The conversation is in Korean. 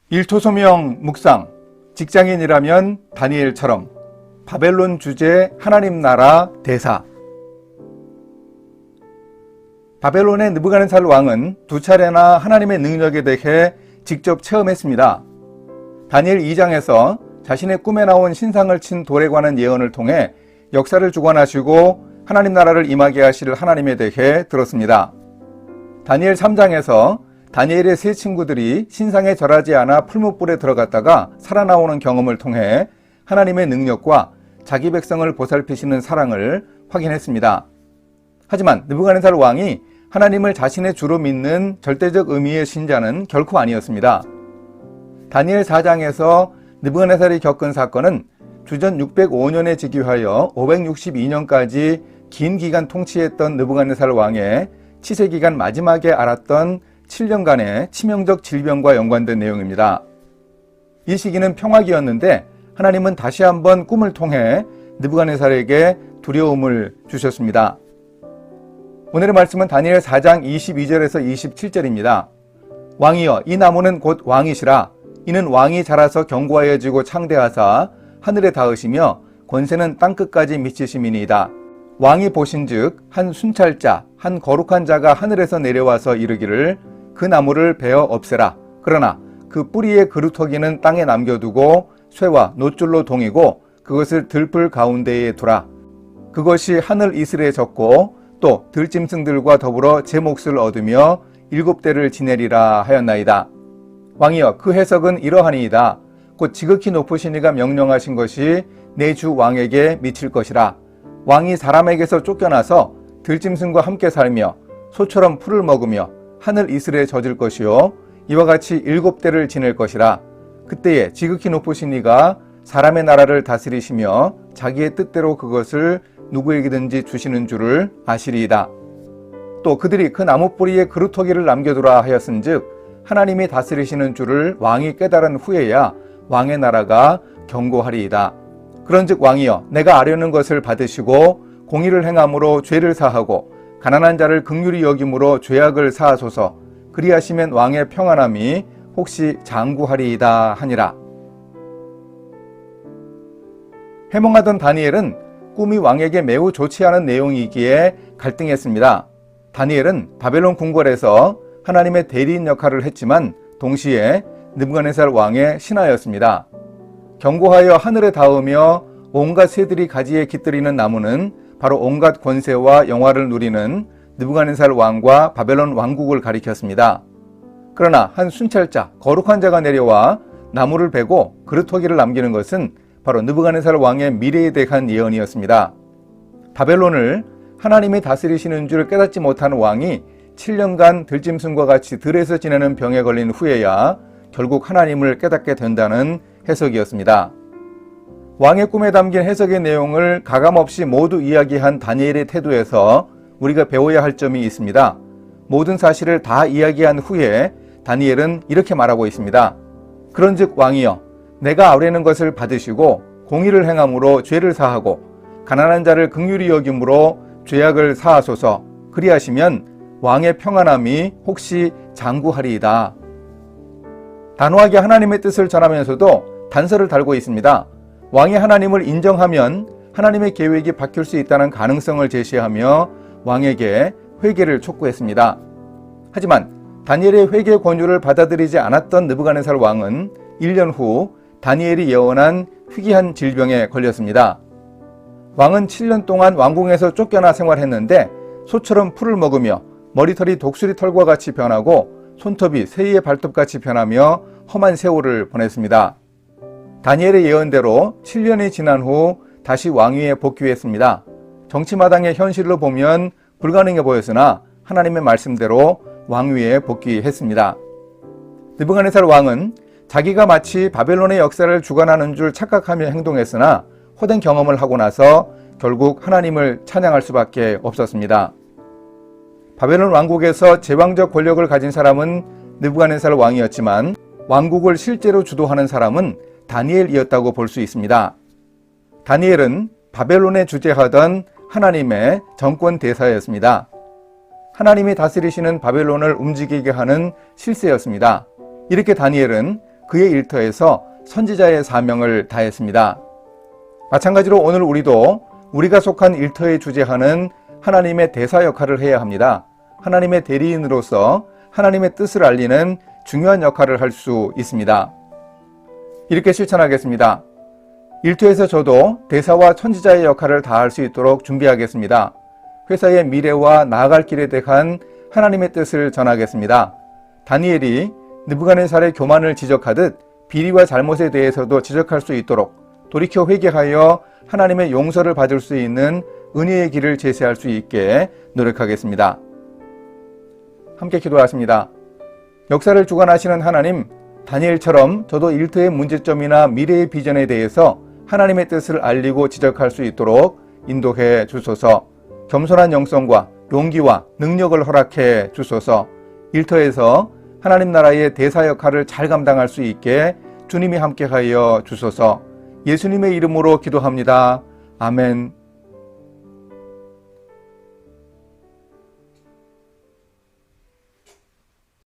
일토소명 묵상, 직장인이라면 다니엘처럼 바벨론 주제 하나님 나라 대사. 바벨론의 느부갓네살 왕은 두 차례나 하나님의 능력에 대해 직접 체험했습니다. 다니엘 2장에서 자신의 꿈에 나온 신상을 친 돌에 관한 예언을 통해 역사를 주관하시고 하나님 나라를 임하게 하실 하나님에 대해 들었습니다. 다니엘 3장에서 다니엘의 세 친구들이 신상에 절하지 않아 풀무불에 들어갔다가 살아나오는 경험을 통해 하나님의 능력과 자기 백성을 보살피시는 사랑을 확인했습니다. 하지만 느부갓네살 왕이 하나님을 자신의 주로 믿는 절대적 의미의 신자는 결코 아니었습니다. 다니엘 4장에서 느부갓네살이 겪은 사건은 주전 605년에 즉위하여 562년까지 긴 기간 통치했던 느부갓네살 왕의 치세기간 마지막에 앓았던 7년간의 치명적 질병과 연관된 내용입니다. 이 시기는 평화기였는데 하나님은 다시 한번 꿈을 통해 느부갓네살에게 두려움을 주셨습니다. 오늘의 말씀은 다니엘 4장 22절에서 27절입니다. 왕이여, 이 나무는 곧 왕이시라. 이는 왕이 자라서 견고하여지고 창대하사 하늘에 닿으시며 권세는 땅끝까지 미치심이니이다. 왕이 보신즉 한 순찰자, 한 거룩한 자가 하늘에서 내려와서 이르기를 그 나무를 베어 없애라. 그러나 그 뿌리의 그루터기는 땅에 남겨두고 쇠와 놋줄로 동이고 그것을 들풀 가운데에 두라. 그것이 하늘 이슬에 젖고 또 들짐승들과 더불어 제 몫을 얻으며 7대를 지내리라 하였나이다. 왕이여, 그 해석은 이러하니이다. 곧 지극히 높으신 이가 명령하신 것이 내 주 왕에게 미칠 것이라. 왕이 사람에게서 쫓겨나서 들짐승과 함께 살며 소처럼 풀을 먹으며 하늘 이슬에 젖을 것이요 이와 같이 7대를 지낼 것이라. 그때에 지극히 높으신 이가 사람의 나라를 다스리시며 자기의 뜻대로 그것을 누구에게든지 주시는 줄을 아시리이다. 또 그들이 그 나무 뿌리에 그루터기를 남겨두라 하였은즉 하나님이 다스리시는 줄을 왕이 깨달은 후에야 왕의 나라가 견고하리이다. 그런즉 왕이여, 내가 아뢰는 것을 받으시고 공의를 행함으로 죄를 사하고 가난한 자를 긍휼히 여김으로 죄악을 사하소서. 그리하시면 왕의 평안함이 혹시 장구하리이다 하니라. 해몽하던 다니엘은 꿈이 왕에게 매우 좋지 않은 내용이기에 갈등했습니다. 다니엘은 바벨론 궁궐에서 하나님의 대리인 역할을 했지만 동시에 느부갓네살 왕의 신하였습니다. 견고하여 하늘에 닿으며 온갖 새들이 가지에 깃들이는 나무는 바로 온갖 권세와 영화를 누리는 느부갓네살 왕과 바벨론 왕국을 가리켰습니다. 그러나 한 순찰자, 거룩한 자가 내려와 나무를 베고 그루터기를 남기는 것은 바로 느부갓네살 왕의 미래에 대한 예언이었습니다. 바벨론을 하나님이 다스리시는 줄 깨닫지 못한 왕이 7년간 들짐승과 같이 들에서 지내는 병에 걸린 후에야 결국 하나님을 깨닫게 된다는 해석이었습니다. 왕의 꿈에 담긴 해석의 내용을 가감없이 모두 이야기한 다니엘의 태도에서 우리가 배워야 할 점이 있습니다. 모든 사실을 다 이야기한 후에 다니엘은 이렇게 말하고 있습니다. 그런즉 왕이여, 내가 아뢰는 것을 받으시고 공의를 행함으로 죄를 사하고 가난한 자를 긍휼히 여김으로 죄악을 사하소서. 그리하시면 왕의 평안함이 혹시 장구하리이다. 단호하게 하나님의 뜻을 전하면서도 단서를 달고 있습니다. 왕이 하나님을 인정하면 하나님의 계획이 바뀔 수 있다는 가능성을 제시하며 왕에게 회개를 촉구했습니다. 하지만 다니엘의 회개 권유를 받아들이지 않았던 느부갓네살 왕은 1년 후 다니엘이 예언한 희귀한 질병에 걸렸습니다. 왕은 7년 동안 왕궁에서 쫓겨나 생활했는데 소처럼 풀을 먹으며 머리털이 독수리 털과 같이 변하고 손톱이 새의 발톱같이 변하며 험한 세월을 보냈습니다. 다니엘의 예언대로 7년이 지난 후 다시 왕위에 복귀했습니다. 정치마당의 현실로 보면 불가능해 보였으나 하나님의 말씀대로 왕위에 복귀했습니다. 느부갓네살 왕은 자기가 마치 바벨론의 역사를 주관하는 줄 착각하며 행동했으나 헛된 경험을 하고 나서 결국 하나님을 찬양할 수밖에 없었습니다. 바벨론 왕국에서 제왕적 권력을 가진 사람은 느부갓네살 왕이었지만 왕국을 실제로 주도하는 사람은 다니엘이었다고 볼 수 있습니다. 다니엘은 바벨론에 주재하던 하나님의 정권 대사였습니다. 하나님이 다스리시는 바벨론을 움직이게 하는 실세였습니다. 이렇게 다니엘은 그의 일터에서 선지자의 사명을 다했습니다. 마찬가지로 오늘 우리도 우리가 속한 일터에 주재하는 하나님의 대사 역할을 해야 합니다. 하나님의 대리인으로서 하나님의 뜻을 알리는 중요한 역할을 할 수 있습니다. 이렇게 실천하겠습니다. 일터에서 저도 대사와 선지자의 역할을 다할 수 있도록 준비하겠습니다. 회사의 미래와 나아갈 길에 대한 하나님의 뜻을 전하겠습니다. 다니엘이 느부갓네살의 교만을 지적하듯 비리와 잘못에 대해서도 지적할 수 있도록 돌이켜 회개하여 하나님의 용서를 받을 수 있는 은혜의 길을 제시할 수 있게 노력하겠습니다. 함께 기도하십니다. 역사를 주관하시는 하나님, 다니엘처럼 저도 일터의 문제점이나 미래의 비전에 대해서 하나님의 뜻을 알리고 지적할 수 있도록 인도해 주소서. 겸손한 영성과 용기와 능력을 허락해 주소서. 일터에서 하나님 나라의 대사 역할을 잘 감당할 수 있게 주님이 함께하여 주소서. 예수님의 이름으로 기도합니다. 아멘.